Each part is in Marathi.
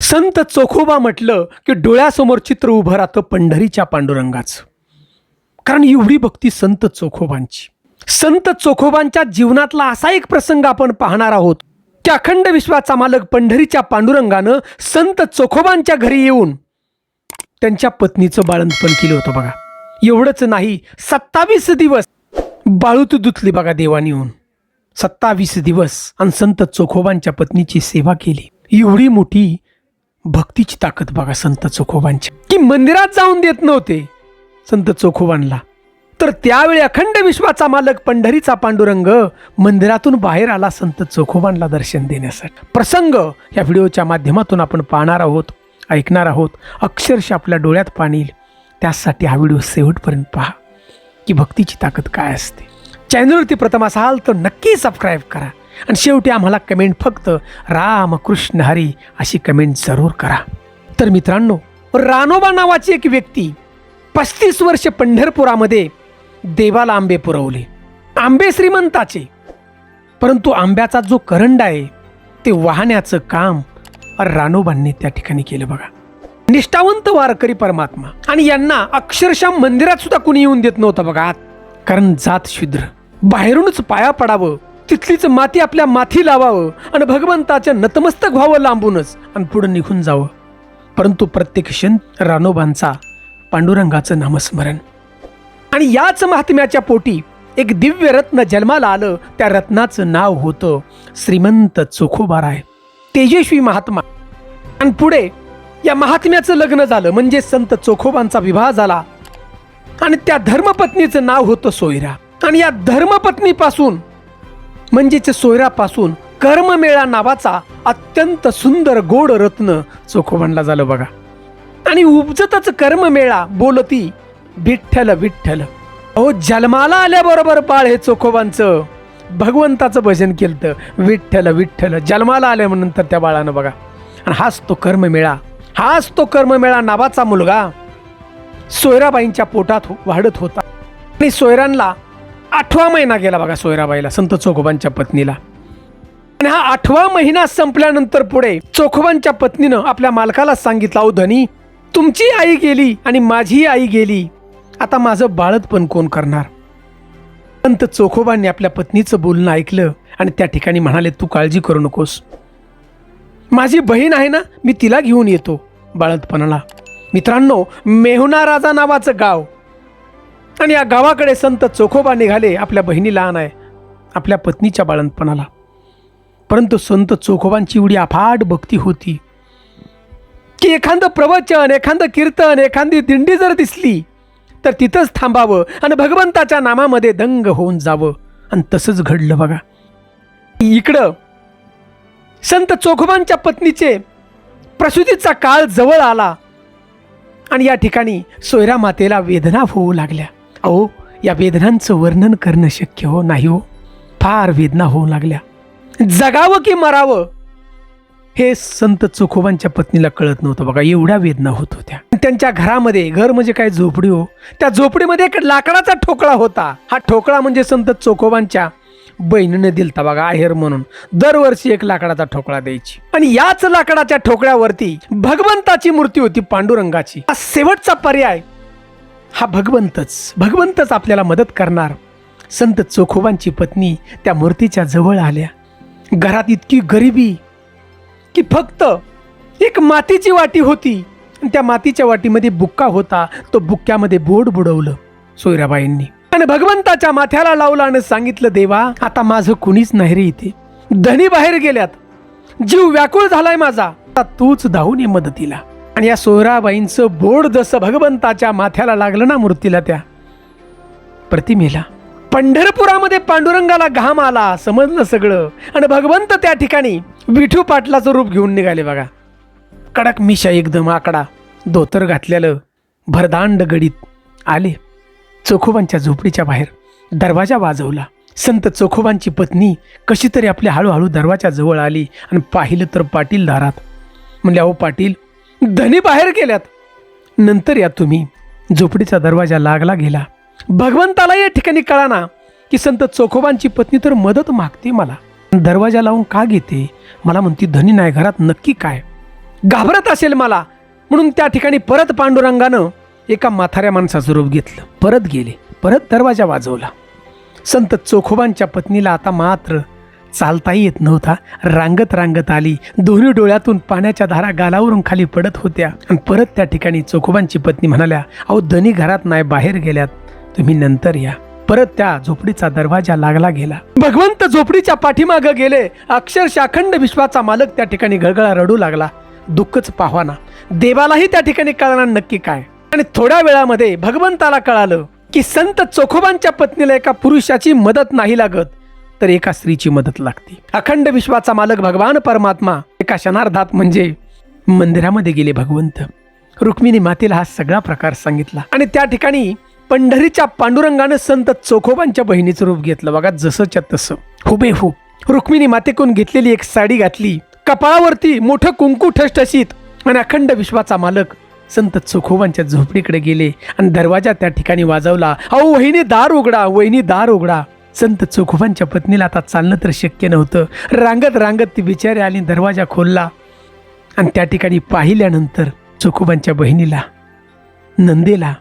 संत चोखोबा म्हटलं की डोळ्यासमोर चित्र उभं राहतं पंढरीच्या पांडुरंगाचं. कारण एवढी भक्ती संत चोखोबांची. संत चोखोबांच्या जीवनातला असा एक प्रसंग आपण पाहणार आहोत की अखंड विश्वाचा मालक पंढरीच्या पांडुरंगानं संत चोखोबांच्या घरी येऊन त्यांच्या पत्नीचं बाळंतपण केलं होतं बघा. एवढंच नाही, 27 दिवस बाळूत धुतली बघा देवानी येऊन. 27 दिवस आणि संत चोखोबांच्या पत्नीची सेवा केली. एवढी मोठी भक्तीची ताकद बघा संत चोखोबांची, की मंदिरात जाऊन देत नव्हते संत चोखोबांना. तर त्यावेळी अखंड विश्वाचा मालक पंढरीचा पांडुरंग मंदिरातून बाहेर आला संत चोखोबांना दर्शन देण्यासाठी. प्रसंग या व्हिडिओच्या माध्यमातून आपण पाहणार आहोत, ऐकणार आहोत. अक्षरशः आपल्या डोळ्यात पाणी येईल. त्यासाठी हा व्हिडिओ शेवटपर्यंत पहा की भक्तीची ताकद काय असते. चॅनलवरती प्रथम असाल तर नक्की सबस्क्राईब करा आणि शेवटी आम्हाला कमेंट फक्त राम कृष्ण हरी अशी कमेंट जरूर करा. तर मित्रांनो, रानोबा नावाची एक व्यक्ती 35 वर्ष पंढरपुरामध्ये देवाला आंबे पुरवले. आंबे श्रीमंताचे, परंतु आंब्याचा जो करंडा आहे ते वाहण्याचं काम रानोबांनी त्या ठिकाणी केलं बघा. निष्ठावंत वारकरी परमात्मा, आणि यांना अक्षरशः मंदिरात सुद्धा कुणी येऊन देत नव्हतं बघा. कारण जात शूद्र, बाहेरूनच पाया पडावं, तिथलीच माती आपल्या माथी लावावं आणि भगवंताच्या नतमस्तक व्हावं लांबूनच आणि पुढे निघून जावं. परंतु प्रत्येक क्षण रानोबांचा पांडुरंगाचं नामस्मरण. आणि याच महात्म्याच्या पोटी एक दिव्य रत्न जन्माला आलं. त्या रत्नाचं नाव होतं श्रीमंत चोखोबाराय, तेजस्वी महात्मा. आणि पुढे या महात्म्याचं लग्न झालं, म्हणजे संत चोखोबांचा विवाह झाला. आणि त्या धर्मपत्नीचं नाव होतं सोयरा. आणि या धर्मपत्नीपासून म्हणजेच सोयरापासून कर्ममेळा नावाचा अत्यंत सुंदर गोड रत्न चोखोबांना झालं बघा. आणि उपजतच कर्ममेळा बोलती विठ्ठल विठ्ठल. अहो, जन्माला आल्याबरोबर बाळ हे चोखोबांचं भगवंताचं भजन केलं, विठ्ठल विठ्ठल. जन्माला आल्यानंतर त्या बाळानं बघा. आणि हाच तो कर्ममेळा, हाच तो कर्ममेळा नावाचा मुलगा सोयराबाईंच्या पोटात वाढत होता. आणि सोयरांना 8वा महिना गेला बघा सोयराबाईला, संत चोखोबांच्या पत्नीला. आणि हा 8वा महिना संपल्यानंतर पुढे चोखोबांच्या पत्नीनं आपल्या मालकाला सांगितलं, अहो धनी, तुमची आई गेली आणि माझी आई गेली, आता माझं बाळंतपण कोण करणार? संत चोखोबांनी आपल्या पत्नीचं बोलणं ऐकलं आणि त्या ठिकाणी म्हणाले, तू काळजी करू नकोस, माझी बहीण आहे ना, मी तिला घेऊन येतो बाळंतपणाला. मित्रांनो, मेहुणा राजा नावाचं गाव, आणि या गावाकडे संत चोखोबा निघाले आपल्या बहिणीला आणाय, आपल्या पत्नीच्या बाळंतपणाला. परंतु संत चोखोबांची एवढी अफाट भक्ती होती की एखादं प्रवचन, एखादं कीर्तन, एखादी दिंडी जर दिसली तर तिथंच थांबावं आणि भगवंताच्या नामामध्ये दंग होऊन जावं. आणि तसंच घडलं बघा. इकडं संत चोखोबांच्या पत्नीचे प्रसूतीचा काळ जवळ आला आणि या ठिकाणी सोयरा मातेला वेदना होऊ लागल्या. अहो, या वेदनांचं वर्णन करणं शक्य हो नाही हो. फार वेदना होऊ लागल्या. जगावं की मरावं हे संत चोखोबांच्या पत्नीला कळत नव्हतं बघा. एवढ्या वेदना होत होत्या. त्यांच्या घरामध्ये, घर म्हणजे काय, झोपडी हो, त्या झोपडीमध्ये एक लाकडाचा ठोकळा होता. हा ठोकळा म्हणजे संत चोखोबांच्या बहिणीने दिलता बघा आहेर म्हणून. दरवर्षी एक लाकडाचा ठोकळा द्यायची. आणि याच लाकडाच्या ठोकळ्यावरती भगवंताची मूर्ती होती, पांडुरंगाची. हा शेवटचा पर्याय, हा भगवंतच आपल्याला मदत करणार. संत चोखोबांची पत्नी त्या मूर्तीच्या जवळ आल्या. घरात इतकी गरिबी की फक्त एक मातीची वाटी होती आणि त्या मातीच्या वाटीमध्ये बुक्का होता. तो बुक्क्यामध्ये बोट बुडवलं सोयराबाईंनी आणि भगवंताच्या माथ्याला लावलं आणि सांगितलं, देवा, आता माझं कुणीच नाही रे इथे. धनी बाहेर गेल्यात, जीव व्याकुळ झालाय माझा, आता तूच धावून ये मदतीला. आणि या सोयराबाईंचं बोट जसं भगवंताच्या माथ्याला लागलं ना मूर्तीला, त्या प्रतिमेला, पंढरपुरामध्ये पांडुरंगाला घाम आला, समजलं सगळं. आणि भगवंत त्या ठिकाणी विठू पाटलाचं रूप घेऊन निघाले बघा. कडक मिशा, एकदम आकडा, धोतर घातलेलं, भरदांड गडीत आले. चोखोबांच्या झोपडीच्या बाहेर दरवाजा वाजवला. संत चोखोबांची पत्नी कशी तरी आपल्या हळूहळू दरवाजा जवळ आली आणि पाहिलं तर पाटील दारात. म्हणले, अहो पाटील, धनी बाहेर गेल्यात, नंतर या तुम्ही. झोपडीचा दरवाजा लागला गेला. भगवंताला या ठिकाणी कळाना की संत चोखोबांची पत्नी तर मदत मागते मला, दरवाजा लावून का घेते, मला म्हणती धनी नाही घरात, नक्की काय? घाबरत असेल मला, म्हणून त्या ठिकाणी परत पांडुरंगानं एका म्हाताऱ्या माणसाचं रूप घेतलं. परत गेले, परत दरवाजा वाजवला. संत चोखोबांच्या पत्नीला आता मात्र चालताही येत नव्हता. रांगत रांगत आली. दोन्ही डोळ्यातून पाण्याच्या धारा गालावरून खाली पडत होत्या. आणि परत त्या ठिकाणी चोखोबांची पत्नी म्हणाल्या, अहो धनी घरात नाही, बाहेर गेल्यात, तुम्ही नंतर या. परत त्या झोपडीचा दरवाजा लागला गेला. भगवंत झोपडीच्या पाठीमागं गेले. अक्षरशः अखंड विश्वाचा मालक त्या ठिकाणी गळगळा रडू लागला. दुःखच पाहवाना. देवालाही त्या ठिकाणी कळणार नक्की काय. आणि थोड्या वेळामध्ये भगवंताला कळालं की संत चोखोबांच्या पत्नीला एका पुरुषाची मदत नाही लागत, तर एका स्त्रीची मदत लागते. अखंड विश्वाचा मालक भगवान परमात्मा एका क्षणार्धात म्हणजे मंदिरामध्ये गेले. भगवंत रुक्मिणी मातेला हा सगळा प्रकार सांगितला. आणि त्या ठिकाणी पंढरीच्या पांडुरंगानं संत चोखोबांच्या बहिणीचं रूप घेतलं. बघा जसंच्या तसं हुबेहूब रुक्मिणी मातेकडून घेतलेली एक साडी घातली, कपाळावरती मोठं कुंकू ठसठशीत. आणि अखंड विश्वाचा मालक संत चोखोबांच्या झोपडीकडे गेले आणि दरवाजा त्या ठिकाणी वाजवला. अहो वहिनी दार उघडा, वहिनी दार उघडा. संत चोखोबांच्या पत्नीला आता चालणं तर शक्य नव्हतं. रांगत रांगत ती बिचारी आली, दरवाजा खोलला. आणि त्या ठिकाणी पाहिल्यानंतर चोखोबांच्या बहिणीला, नंदेला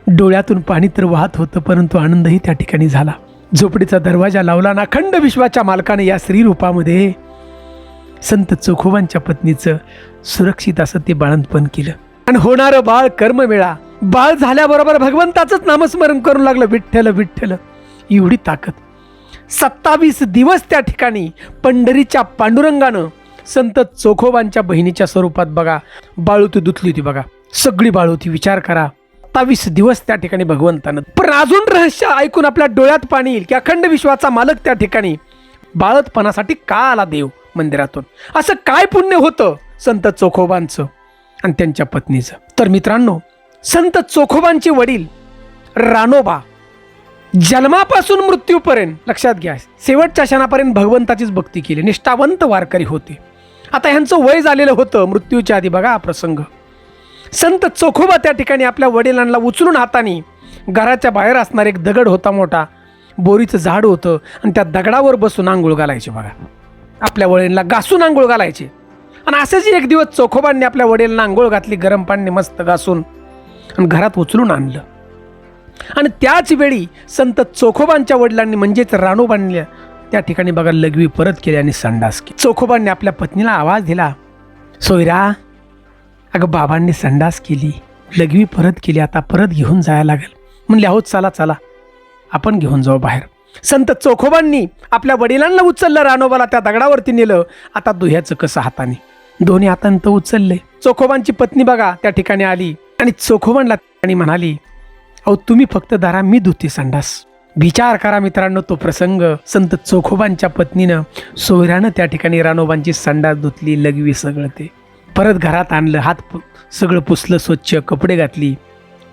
डोळ्यातून पाणी तर वाहत होतं, परंतु आनंदही त्या ठिकाणी झाला. झोपडीचा दरवाजा लावला ना अखंड विश्वाच्या मालकाने या स्त्री रूपामध्ये संत चोखोबांच्या पत्नीचं सुरक्षित असं ते बाळंतपण केलं. आणि होणारं बाळ कर्ममेळा. बाळ झाल्याबरोबर भगवंताचंच नामस्मरण करून लागलं, विठ्ठल विठ्ठल. एवढी ताकद. 27 दिवस त्या ठिकाणी पंढरीच्या पांडुरंगानं संत चोखोबांच्या बहिणीच्या स्वरूपात बघा बाळूती धुतली होती. बघा सगळी बाळूती. विचार करा 27 दिवस त्या ठिकाणी भगवंतानं. पण अजून रहस्य ऐकून आपल्या डोळ्यात पाणी येईल की अखंड विश्वाचा मालक त्या ठिकाणी बाळतपणासाठी का आला देव मंदिरातून. असं काय पुण्य होतं संत चोखोबांचं आणि त्यांच्या पत्नीचं. तर मित्रांनो, संत चोखोबांचे वडील रानोबा जन्मापासून मृत्यूपर्यंत, लक्षात घ्या, शेवटच्या क्षणापर्यंत भगवंताचीच भक्ती केली. निष्ठावंत वारकरी होते. आता ह्यांचं वय झालेलं होतं मृत्यूच्या आधी. बघा हा प्रसंग. संत चोखोबा त्या ठिकाणी आपल्या वडिलांना उचलून हाताने, घराच्या बाहेर असणार एक दगड होता मोठा, बोरीचं झाड होतं, आणि त्या दगडावर बसून आंघोळ घालायचे. बघा आपल्या वडिलांना घासून आंघोळ घालायचे. आणि असंच एक दिवस चोखोबांनी आपल्या वडिलांना आंघोळ घातली, गरम पाणी मस्त घासून, आणि घरात उचलून आणलं. आणि त्याच वेळी संत चोखोबांच्या वडिलांनी म्हणजेच रानोबांनी त्या ठिकाणी बघा लघवी परत केली आणि संडास केली. चोखोबांनी आपल्या पत्नीला आवाज दिला, सोयरा, अगं बाबांनी संडास केली, लघवी परत केली, आता परत घेऊन जायला लागेल. म्हणले आहोत, चला चला आपण घेऊन जाऊ बाहेर. संत चोखोबांनी आपल्या वडिलांना उचललं, रानोबाला त्या दगडावरती नेलं. आता दुह्याचं कसं हाताने, दोन्ही हातांत तो उचलले. चोखोबांची पत्नी बघा त्या ठिकाणी आली आणि चोखोबांना आणि म्हणाली, अहो तुम्ही फक्त दारा, मी धुते संडास. विचार करा मित्रांनो तो प्रसंग. संत चोखोबांच्या पत्नीनं सोयऱ्यानं त्या ठिकाणी रानोबांची संडास धुतली, लघवी सगळं ते परत घरात आणलं, हात सगळं पुसलं स्वच्छ, कपडे घातली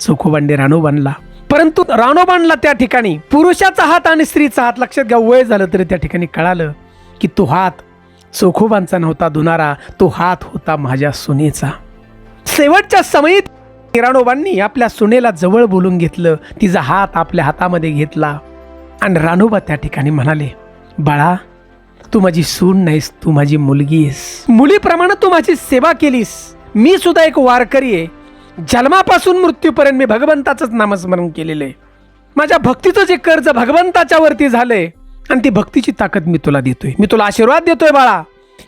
चोखोबांनी रानोबांना. परंतु रानोबांना त्या ठिकाणी पुरुषाचा हात आणि स्त्रीचा हात, लक्षात घ्या, वय झालं तरी त्या ठिकाणी कळालं की तो हात चोखोबांचा नव्हता धुणारा, तो हात होता माझ्या सुनेचा. शेवटच्या समयीत रानोबांनी आपल्या सुनेला जवळ बोलून घेतलं, तिचा हात आपल्या हातामध्ये घेतला आणि रानोबा त्या ठिकाणी म्हणाले, बाळा, तू माझी सून नाहीस, तू माझी मुलगी आहेस. मुलीप्रमाणे तू माझी सेवा केलीस. मी सुद्धा एक वारकरी आहे. जन्मापासून मृत्यूपर्यंत मी भगवंताचंच नामस्मरण केलेलं आहे. माझ्या भक्तीचं जे कर्ज भगवंताच्या वरती झालंय आणि ती भक्तीची ताकद मी तुला देतोय. मी तुला आशीर्वाद देतोय बाळा,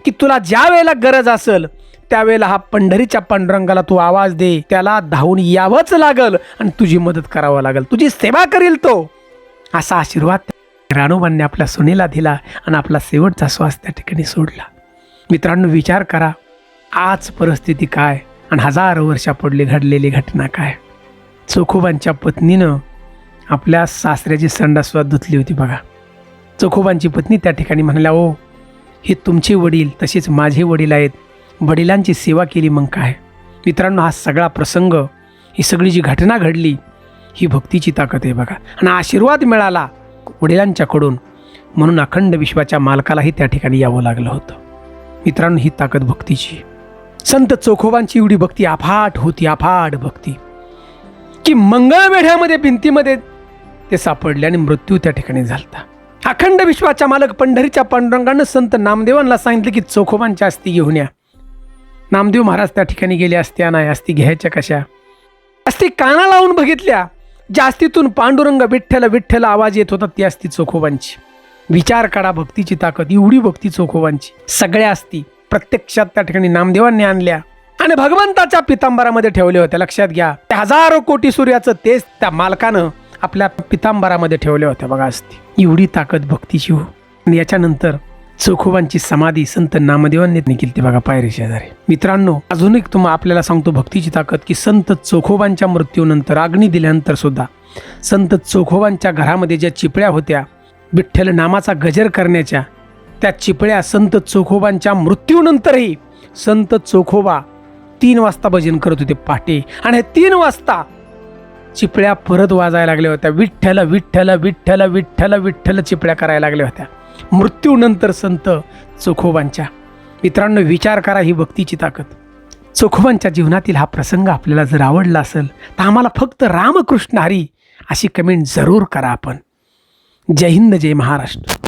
की तुला ज्या वेळेला गरज असेल त्यावेळेला हा पंढरीच्या पांडुरंगाला तू आवाज दे, त्याला धावून यावंच लागल आणि तुझी मदत करावं लागल, तुझी सेवा करील तो. असा आशीर्वाद रानोबांनी आपल्या सुनेला दिला आणि आपला शेवटचा श्वास त्या ठिकाणी सोडला. मित्रांनो विचार करा, आज परिस्थिती काय आणि हजारो वर्षापुढली घडलेली घटना काय. चोखोबांच्या पत्नीनं आपल्या सासऱ्याची संडासवाद धुतली होती. बघा चोखोबांची पत्नी त्या ठिकाणी म्हणाल्या, ओ हे तुमचे वडील तसेच माझे वडील आहेत, वडिलांची सेवा केली मग काय. मित्रांनो हा सगळा प्रसंग, ही सगळी जी घटना घडली, ही भक्तीची ताकद आहे बघा. आणि आशीर्वाद मिळाला वडिलांच्याकडून, म्हणून अखंड विश्वाच्या मालकालाही त्या ठिकाणी यावं लागलं होतं. मित्रांनो ही ताकद भक्तीची. संत चोखोबांची एवढी भक्ती अफाट होती, अफाट भक्ती, की मंगळवेढ्यामध्ये भिंतीमध्ये ते सापडले आणि मृत्यू त्या ठिकाणी झाला. अखंड विश्वाच्या मालक पंढरीच्या पांडुरंगानं संत नामदेवांना सांगितलं की चोखोबांच्या अस्थी घेऊन या. नामदेव महाराज त्या ठिकाणी गेले असत्या नाही असती घ्यायच्या कशा, असती काना लावून बघितल्या, जास्तीतून पांडुरंग विठ्ठल विठ्ठल आवाज येत होता ती असती चोखोबांची. विचार करा भक्तीची ताकद, एवढी भक्ती चोखोबांची सगळ्या असती प्रत्यक्षात त्या ठिकाणी नामदेवांनी आणल्या आणि भगवंताच्या पितांबरामध्ये ठेवले होते. लक्षात घ्या, त्या हजारो कोटी सूर्याचं तेच त्या मालकानं आपल्या पितांबरामध्ये ठेवले होते. बघा असती एवढी ताकद भक्तीची हो. आणि याच्यानंतर चोखोबांची समाधी संत नामदेवांनी केली बघा पायरी शेजारी. मित्रांनो, अजून एक आपल्याला सांगतो भक्तीची ताकद की संत चोखोबांच्या मृत्यूनंतर अग्नी दिल्यानंतर सुद्धा संत चोखोबांच्या घरामध्ये ज्या चिपळ्या होत्या विठ्ठल नामाचा गजर करण्याच्या, त्या चिपळ्या संत चोखोबांच्या मृत्यूनंतरही संत चोखोबा 3 वाजता भजन करत होते पहाटे, आणि 3 वाजता चिपळ्या परत वाजायला लागल्या होत्या. विठ्ठल विठ्ठल विठ्ठल विठ्ठल विठ्ठल चिपळ्या करायला लागल्या होत्या मृत्यूनंतर संत चोखोबांच्या. मित्रांनो, विचार करा ही भक्तीची ताकद. चोखोबांच्या जीवनातील हा प्रसंग आपल्याला जर आवडला असेल तर आम्हाला फक्त रामकृष्ण हरी अशी कमेंट जरूर करा आपण. जय हिंद, जय महाराष्ट्र.